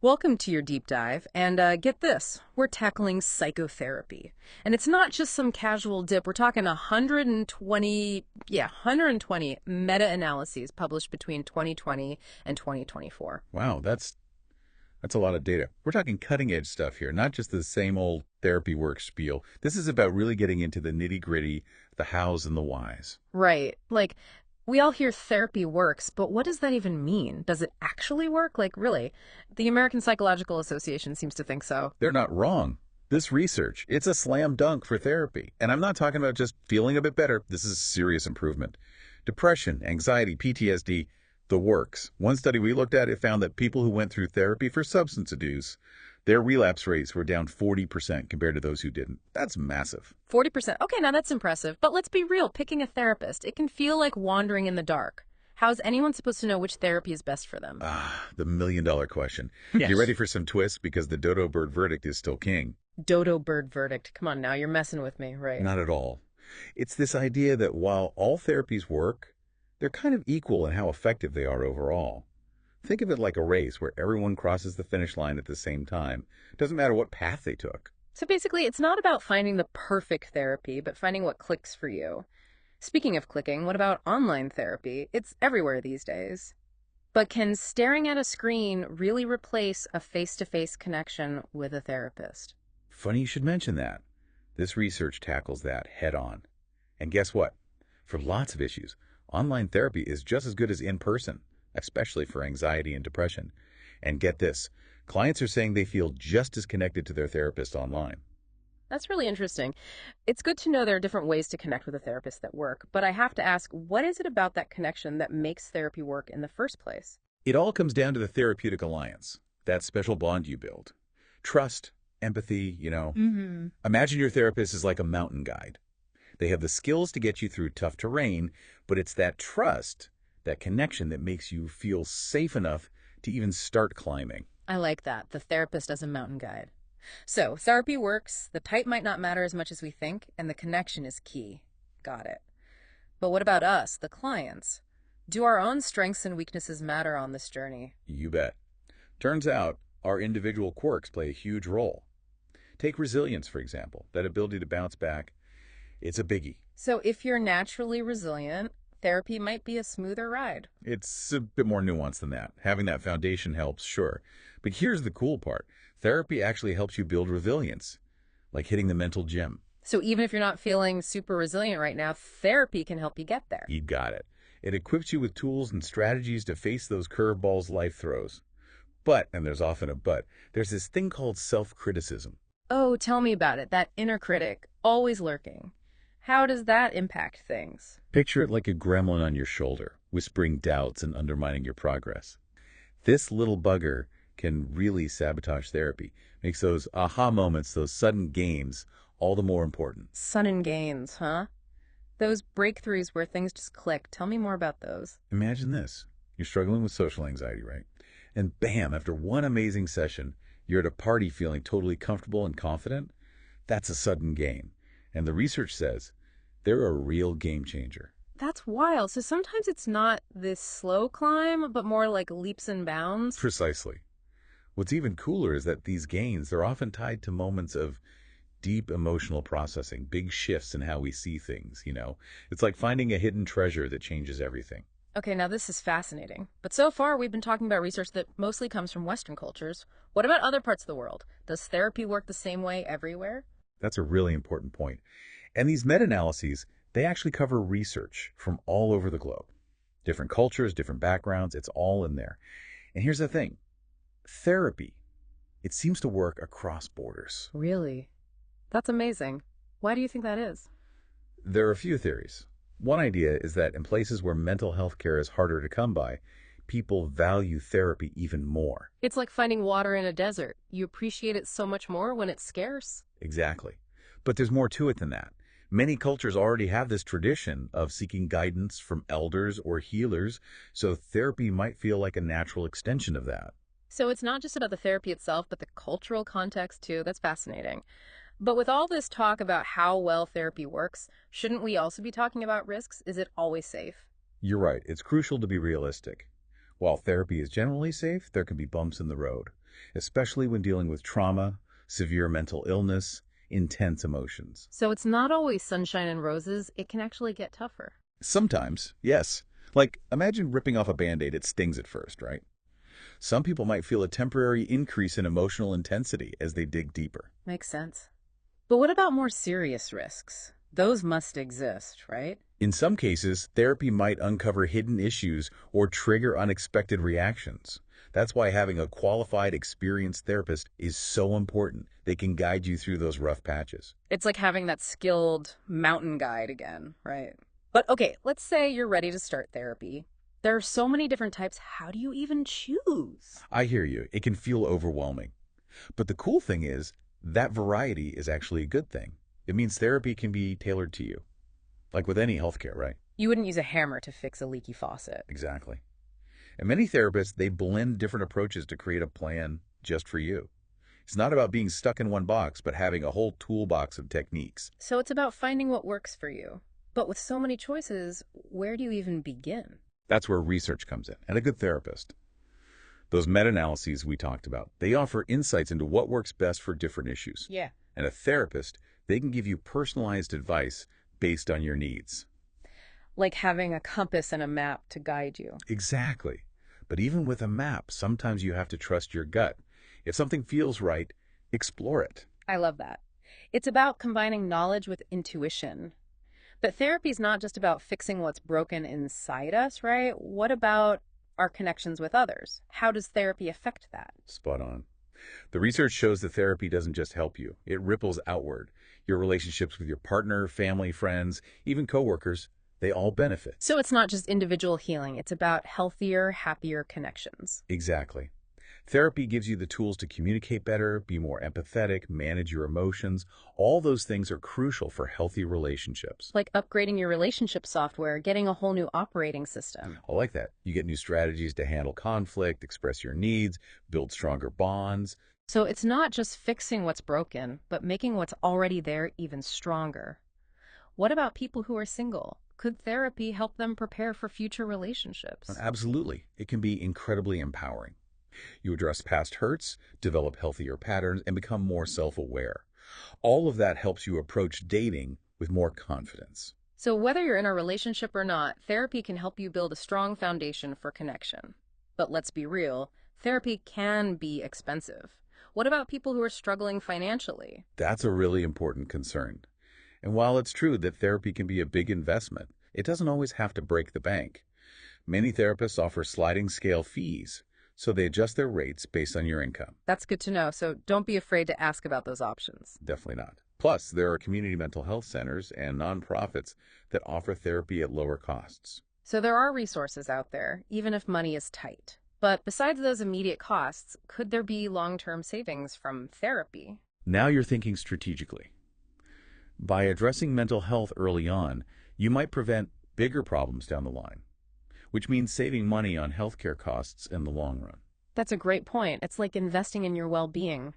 Welcome to your deep dive, and get this, we're tackling psychotherapy. And it's not just some casual dip, we're talking 120 meta-analyses published between 2020 and 2024. Wow, that's a lot of data. We're talking cutting edge stuff here, not just the same old therapy work spiel. This is about really getting into the nitty-gritty, the hows and the whys. Right, like, we all hear therapy works, but what does that even mean? Does it actually work? Like, really? The American Psychological Association seems to think so. They're not wrong. This research, it's a slam dunk for therapy. And I'm not talking about just feeling a bit better. This is serious improvement. Depression, anxiety, PTSD, the works. One study we looked at, it found that people who went through therapy for substance abuse, their relapse rates were down 40% compared to those who didn't. That's massive. 40%. Okay, now that's impressive. But let's be real, picking a therapist, it can feel like wandering in the dark. How's anyone supposed to know which therapy is best for them? The $1,000,000 question. Yes. You ready for some twists? Because the dodo bird verdict is still king. Dodo bird verdict. Come on now, you're messing with me, right? Not at all. It's this idea that while all therapies work, they're kind of equal in how effective they are overall. Think of it like a race where everyone crosses the finish line at the same time. It doesn't matter what path they took. So basically, it's not about finding the perfect therapy, but finding what clicks for you. Speaking of clicking, what about online therapy? It's everywhere these days. But can staring at a screen really replace a face-to-face connection with a therapist? Funny you should mention that. This research tackles that head on. And guess what? For lots of issues, online therapy is just as good as in-person, especially for anxiety and depression. And get this, clients are saying they feel just as connected to their therapist online. That's really interesting. It's good to know there are different ways to connect with a therapist that work, but I have to ask, what is it about that connection that makes therapy work in the first place? It all comes down to the therapeutic alliance, that special bond you build. Trust, empathy. Imagine your therapist is like a mountain guide. They have the skills to get you through tough terrain, but it's that trust, that connection that makes you feel safe enough to even start climbing. I like that, the therapist as a mountain guide. So, therapy works, the type might not matter as much as we think, and the connection is key. Got it. But what about us, the clients? Do our own strengths and weaknesses matter on this journey? You bet. Turns out, our individual quirks play a huge role. Take resilience, for example, that ability to bounce back. It's a biggie. So if you're naturally resilient, therapy might be a smoother ride. It's a bit more nuanced than that. Having that foundation helps, sure. But here's the cool part. Therapy actually helps you build resilience, like hitting the mental gym. So even if you're not feeling super resilient right now, therapy can help you get there. You got it. It equips you with tools and strategies to face those curveballs life throws. But, and there's often a but, there's this thing called self-criticism. Oh, tell me about it. That inner critic, always lurking. How does that impact things? Picture it like a gremlin on your shoulder, whispering doubts and undermining your progress. This little bugger can really sabotage therapy, makes those aha moments, those sudden gains, all the more important. Sudden gains, huh? Those breakthroughs where things just click. Tell me more about those. Imagine this. You're struggling with social anxiety, right? And bam, after one amazing session, you're at a party feeling totally comfortable and confident. That's a sudden gain. And the research says they're a real game changer. That's wild. So sometimes it's not this slow climb, but more like leaps and bounds. Precisely. What's even cooler is that these gains, they're often tied to moments of deep emotional processing, big shifts in how we see things. It's like finding a hidden treasure that changes everything. Okay, now this is fascinating. But so far, we've been talking about research that mostly comes from Western cultures. What about other parts of the world? Does therapy work the same way everywhere? That's a really important point. And these meta-analyses, they actually cover research from all over the globe. Different cultures, different backgrounds, it's all in there. And here's the thing. Therapy, it seems to work across borders. Really? That's amazing. Why do you think that is? There are a few theories. One idea is that in places where mental health care is harder to come by, people value therapy even more. It's like finding water in a desert. You appreciate it so much more when it's scarce. Exactly. But there's more to it than that. Many cultures already have this tradition of seeking guidance from elders or healers, so therapy might feel like a natural extension of that. So it's not just about the therapy itself, but the cultural context too. That's fascinating. But with all this talk about how well therapy works, shouldn't we also be talking about risks? Is it always safe? You're right. It's crucial to be realistic. While therapy is generally safe, there can be bumps in the road. especially when dealing with trauma, severe mental illness, intense emotions. So it's not always sunshine and roses. It can actually get tougher. Sometimes, yes. Like, imagine ripping off a Band-Aid. It stings at first, right? Some people might feel a temporary increase in emotional intensity as they dig deeper. Makes sense. But what about more serious risks? Those must exist, right? In some cases, therapy might uncover hidden issues or trigger unexpected reactions. That's why having a qualified, experienced therapist is so important. They can guide you through those rough patches. It's like having that skilled mountain guide again, right? But okay, let's say you're ready to start therapy. There are so many different types. How do you even choose? I hear you. It can feel overwhelming. But the cool thing is, that variety is actually a good thing. It means therapy can be tailored to you. Like with any healthcare, right? You wouldn't use a hammer to fix a leaky faucet. Exactly. And many therapists, they blend different approaches to create a plan just for you. It's not about being stuck in one box, but having a whole toolbox of techniques. So it's about finding what works for you. But with so many choices, where do you even begin? That's where research comes in, and a good therapist. Those meta-analyses we talked about, they offer insights into what works best for different issues. Yeah. And a therapist, they can give you personalized advice based on your needs. Like having a compass and a map to guide you. Exactly. But even with a map, sometimes you have to trust your gut. If something feels right, explore it. I love that. It's about combining knowledge with intuition. But therapy is not just about fixing what's broken inside us, right? What about our connections with others? How does therapy affect that? Spot on. The research shows that therapy doesn't just help you. It ripples outward. Your relationships with your partner, family, friends, even coworkers, they all benefit. So it's not just individual healing. It's about healthier, happier connections. Exactly. Therapy gives you the tools to communicate better, be more empathetic, manage your emotions. All those things are crucial for healthy relationships. Like upgrading your relationship software, getting a whole new operating system. I like that. You get new strategies to handle conflict, express your needs, build stronger bonds. So it's not just fixing what's broken, but making what's already there even stronger. What about people who are single? Could therapy help them prepare for future relationships? Absolutely. It can be incredibly empowering. You address past hurts, develop healthier patterns, and become more self-aware. All of that helps you approach dating with more confidence. So whether you're in a relationship or not, therapy can help you build a strong foundation for connection. But let's be real, therapy can be expensive. What about people who are struggling financially? That's a really important concern. And while it's true that therapy can be a big investment, it doesn't always have to break the bank. Many therapists offer sliding scale fees, so they adjust their rates based on your income. That's good to know, so don't be afraid to ask about those options. Definitely not. Plus, there are community mental health centers and nonprofits that offer therapy at lower costs. So there are resources out there, even if money is tight. But besides those immediate costs, could there be long-term savings from therapy? Now you're thinking strategically. By addressing mental health early on, you might prevent bigger problems down the line, which means saving money on healthcare costs in the long run. That's a great point. It's like investing in your well-being.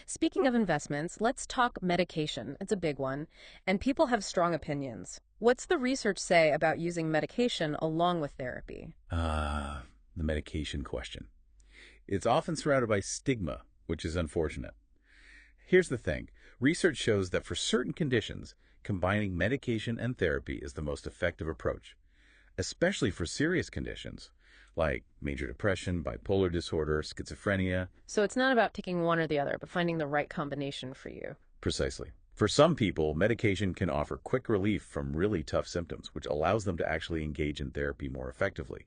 Speaking of investments, let's talk medication. It's a big one, and people have strong opinions. What's the research say about using medication along with therapy? The medication question. It's often surrounded by stigma, which is unfortunate. Here's the thing. Research shows that for certain conditions, combining medication and therapy is the most effective approach, especially for serious conditions like major depression, bipolar disorder, schizophrenia. So it's not about picking one or the other, but finding the right combination for you. Precisely. For some people, medication can offer quick relief from really tough symptoms, which allows them to actually engage in therapy more effectively.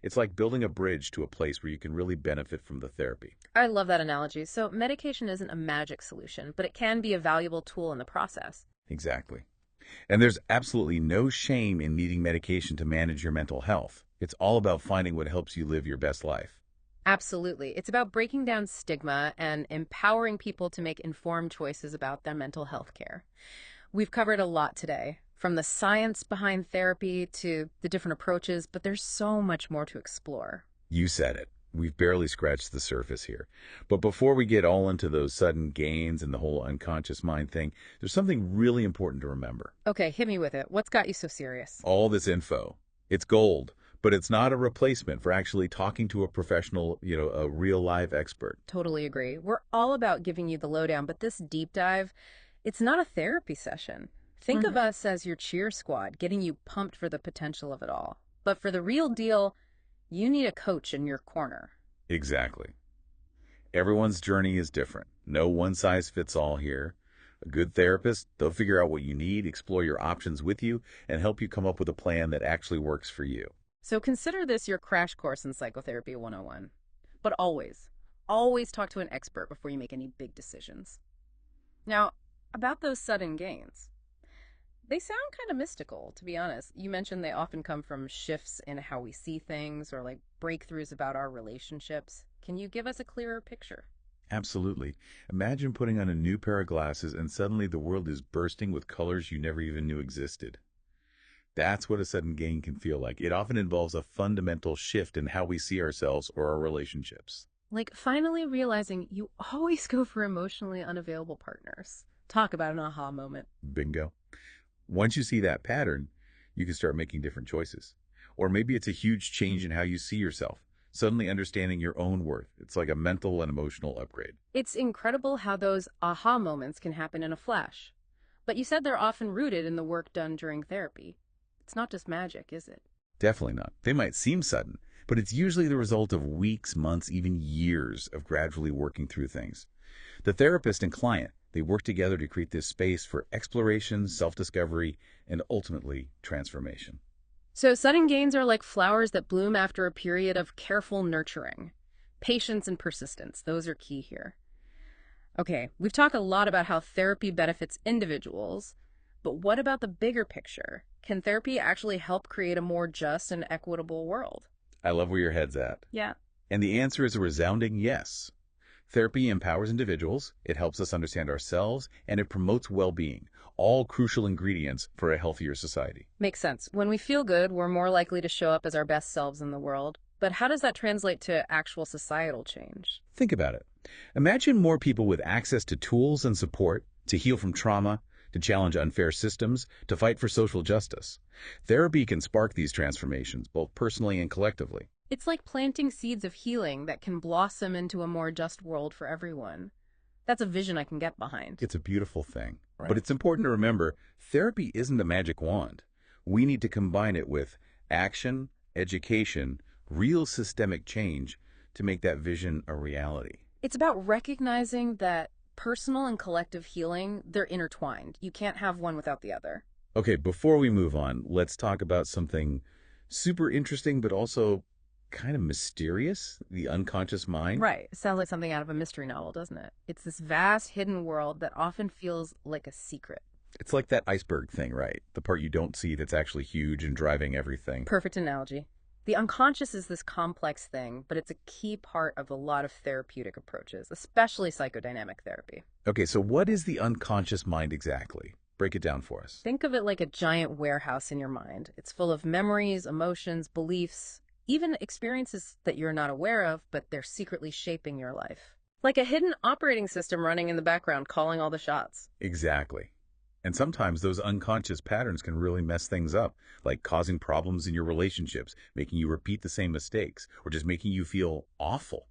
It's like building a bridge to a place where you can really benefit from the therapy. I love that analogy. So medication isn't a magic solution, but it can be a valuable tool in the process. Exactly. And there's absolutely no shame in needing medication to manage your mental health. It's all about finding what helps you live your best life. Absolutely. It's about breaking down stigma and empowering people to make informed choices about their mental health care. We've covered a lot today, from the science behind therapy to the different approaches, but there's so much more to explore. You said it. We've barely scratched the surface here. But before we get all into those sudden gains and the whole unconscious mind thing, there's something really important to remember. Okay, hit me with it. What's got you so serious? All this info, it's gold, but it's not a replacement for actually talking to a professional, a real live expert. Totally agree. We're all about giving you the lowdown, but this deep dive, it's not a therapy session. Think of us as your cheer squad, getting you pumped for the potential of it all. But for the real deal, you need a coach in your corner. Exactly. Everyone's journey is different. No one size fits all here. A good therapist, they'll figure out what you need, explore your options with you, and help you come up with a plan that actually works for you. So consider this your crash course in Psychotherapy 101. But always talk to an expert before you make any big decisions. Now, about those sudden gains. They sound kind of mystical, to be honest. You mentioned they often come from shifts in how we see things or like breakthroughs about our relationships. Can you give us a clearer picture? Absolutely. Imagine putting on a new pair of glasses and suddenly the world is bursting with colors you never even knew existed. That's what a sudden gain can feel like. It often involves a fundamental shift in how we see ourselves or our relationships. Like finally realizing you always go for emotionally unavailable partners. Talk about an aha moment. Bingo. Once you see that pattern, you can start making different choices. Or maybe it's a huge change in how you see yourself, suddenly understanding your own worth. It's like a mental and emotional upgrade. It's incredible how those aha moments can happen in a flash. But you said they're often rooted in the work done during therapy. It's not just magic, is it? Definitely not. They might seem sudden, but it's usually the result of weeks, months, even years of gradually working through things. The therapist and client, they work together to create this space for exploration, self-discovery, and ultimately transformation. So sudden gains are like flowers that bloom after a period of careful nurturing. Patience and persistence, those are key here. Okay, we've talked a lot about how therapy benefits individuals, but what about the bigger picture? Can therapy actually help create a more just and equitable world? I love where your head's at. Yeah. And the answer is a resounding yes. Therapy empowers individuals, it helps us understand ourselves, and it promotes well-being, all crucial ingredients for a healthier society. Makes sense. When we feel good, we're more likely to show up as our best selves in the world. But how does that translate to actual societal change? Think about it. Imagine more people with access to tools and support to heal from trauma, to challenge unfair systems, to fight for social justice. Therapy can spark these transformations, both personally and collectively. It's like planting seeds of healing that can blossom into a more just world for everyone. That's a vision I can get behind. It's a beautiful thing. Right. But it's important to remember, therapy isn't a magic wand. We need to combine it with action, education, real systemic change to make that vision a reality. It's about recognizing that personal and collective healing, they're intertwined. You can't have one without the other. Okay, before we move on, let's talk about something super interesting but also kind of mysterious, the unconscious mind. Right. It sounds like something out of a mystery novel, doesn't it? It's this vast hidden world that often feels like a secret. It's like that iceberg thing, right? The part you don't see that's actually huge and driving everything. Perfect analogy. The unconscious is this complex thing, but it's a key part of a lot of therapeutic approaches, especially psychodynamic therapy. Okay, so what is the unconscious mind exactly? Break it down for us. Think of it like a giant warehouse in your mind. It's full of memories, emotions, beliefs, even experiences that you're not aware of, but they're secretly shaping your life. Like a hidden operating system running in the background, calling all the shots. Exactly. And sometimes those unconscious patterns can really mess things up, like causing problems in your relationships, making you repeat the same mistakes, or just making you feel awful.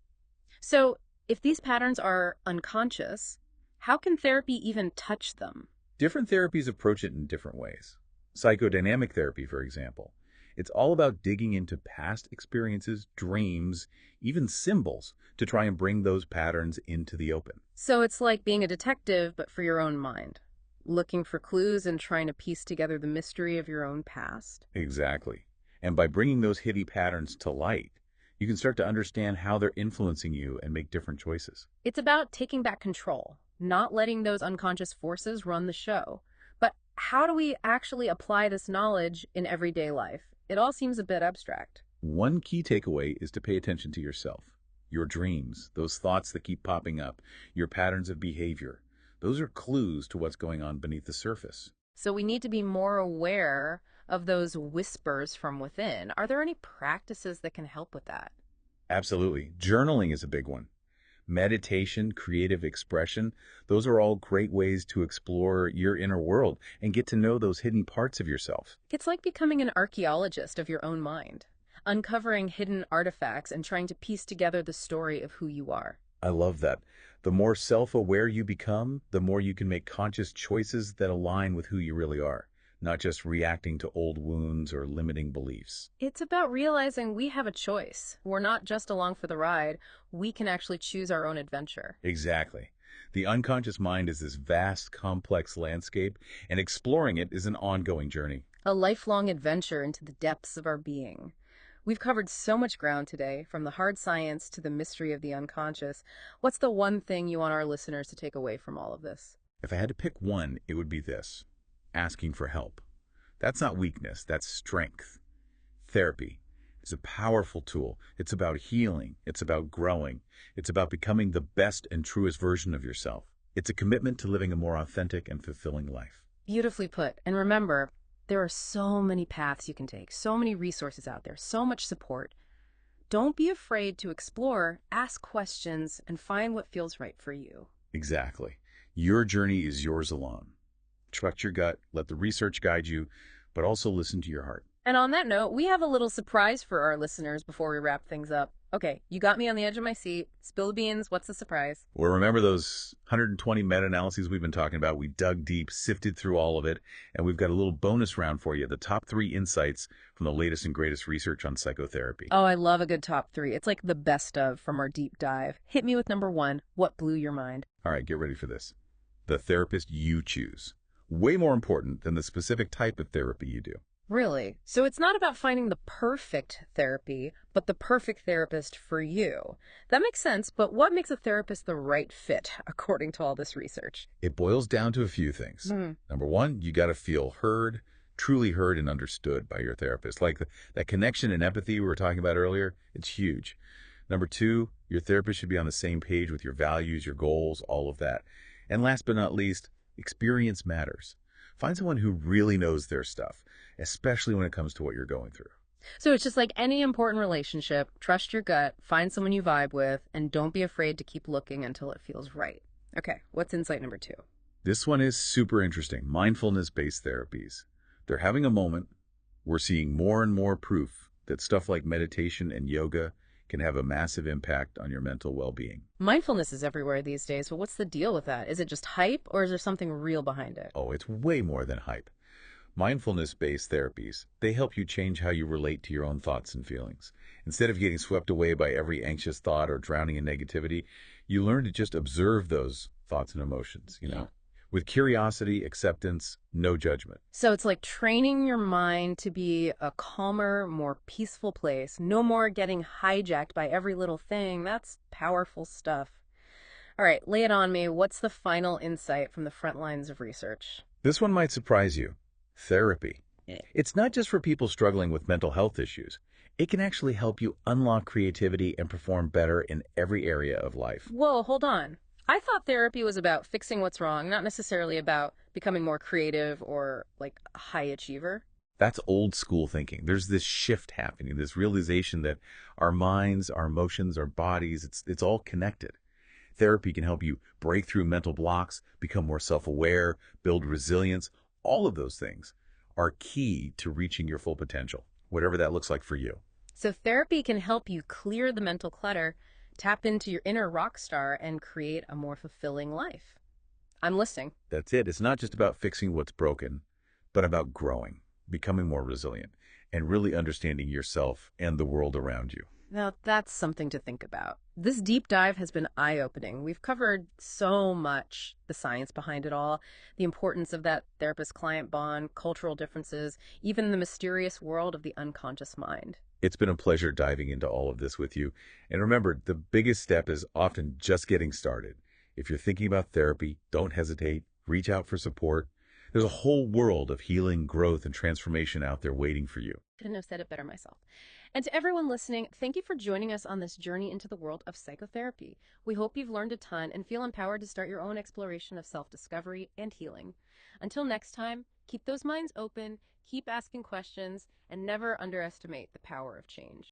So, if these patterns are unconscious, how can therapy even touch them? Different therapies approach it in different ways. Psychodynamic therapy, for example. It's all about digging into past experiences, dreams, even symbols to try and bring those patterns into the open. So it's like being a detective, but for your own mind. Looking for clues and trying to piece together the mystery of your own past. Exactly. And by bringing those hidden patterns to light, you can start to understand how they're influencing you and make different choices. It's about taking back control, not letting those unconscious forces run the show. But how do we actually apply this knowledge in everyday life? It all seems a bit abstract. One key takeaway is to pay attention to yourself, your dreams, those thoughts that keep popping up, your patterns of behavior. Those are clues to what's going on beneath the surface. So we need to be more aware of those whispers from within. Are there any practices that can help with that? Absolutely. Journaling is a big one. Meditation, creative expression, those are all great ways to explore your inner world and get to know those hidden parts of yourself. It's like becoming an archaeologist of your own mind. uncovering hidden artifacts and trying to piece together the story of who you are. I love that. The more self-aware you become, the more you can make conscious choices that align with who you really are, not just reacting to old wounds or limiting beliefs. It's about realizing we have a choice. We're not just along for the ride. We can actually choose our own adventure. Exactly. The unconscious mind is this vast, complex landscape, and exploring it is an ongoing journey. A lifelong adventure into the depths of our being. We've covered so much ground today, from the hard science to the mystery of the unconscious. What's the one thing you want our listeners to take away from all of this? If I had to pick one, it would be this: asking for help. That's not weakness, that's strength. Therapy is a powerful tool. It's about healing, it's about growing, it's about becoming the best and truest version of yourself. It's a commitment to living a more authentic and fulfilling life. Beautifully put. And remember, there are so many paths you can take, so many resources out there, so much support. Don't be afraid to explore, ask questions, and find what feels right for you. Exactly. Your journey is yours alone. Trust your gut, let the research guide you, but also listen to your heart. And on that note, we have a little surprise for our listeners before we wrap things up. Okay, you got me on the edge of my seat. Spill the beans. What's the surprise? Well, remember those 120 meta-analyses we've been talking about? We dug deep, sifted through all of it, and we've got a little bonus round for you, the top 3 insights from the latest and greatest research on psychotherapy. Oh, I love a good top 3. It's like the best of from our deep dive. Hit me with number 1. What blew your mind? All right, get ready for this. The therapist you choose. Way more important than the specific type of therapy you do. Really? So it's not about finding the perfect therapy, but the perfect therapist for you. That makes sense, but what makes a therapist the right fit, according to all this research? It boils down to a few things. Number 1, you got to feel heard, truly heard and understood by your therapist. Like that connection and empathy we were talking about earlier, it's huge. Number 2, your therapist should be on the same page with your values, your goals, all of that. And last but not least, experience matters. Find someone who really knows their stuff, especially when it comes to what you're going through. So it's just like any important relationship, trust your gut, find someone you vibe with, and don't be afraid to keep looking until it feels right. Okay, what's insight number 2? This one is super interesting. Mindfulness-based therapies. They're having a moment. We're seeing more and more proof that stuff like meditation and yoga can have a massive impact on your mental well-being. Mindfulness is everywhere these days, but what's the deal with that? Is it just hype, or is there something real behind it? Oh, it's way more than hype. Mindfulness-based therapies, they help you change how you relate to your own thoughts and feelings. Instead of getting swept away by every anxious thought or drowning in negativity, you learn to just observe those thoughts and emotions, with curiosity, acceptance, no judgment. So it's like training your mind to be a calmer, more peaceful place. No more getting hijacked by every little thing. That's powerful stuff. All right, lay it on me. What's the final insight from the front lines of research? This one might surprise you. Therapy. It's not just for people struggling with mental health issues. It can actually help you unlock creativity and perform better in every area of life. Whoa, hold on. I thought therapy was about fixing what's wrong, not necessarily about becoming more creative or like a high achiever. That's old school thinking. There's this shift happening, this realization that our minds, our emotions, our bodies, it's all connected. Therapy can help you break through mental blocks, become more self-aware, build resilience. All of those things are key to reaching your full potential, whatever that looks like for you. So therapy can help you clear the mental clutter, tap into your inner rock star, and create a more fulfilling life. I'm listening. That's it. It's not just about fixing what's broken, but about growing, becoming more resilient, and really understanding yourself and the world around you. Now, that's something to think about. This deep dive has been eye-opening. We've covered so much, the science behind it all, the importance of that therapist-client bond, cultural differences, even the mysterious world of the unconscious mind. It's been a pleasure diving into all of this with you. And remember, the biggest step is often just getting started. If you're thinking about therapy, don't hesitate. Reach out for support. There's a whole world of healing, growth, and transformation out there waiting for you. Couldn't have said it better myself. And to everyone listening, thank you for joining us on this journey into the world of psychotherapy. We hope you've learned a ton and feel empowered to start your own exploration of self-discovery and healing. Until next time, keep those minds open, keep asking questions, and never underestimate the power of change.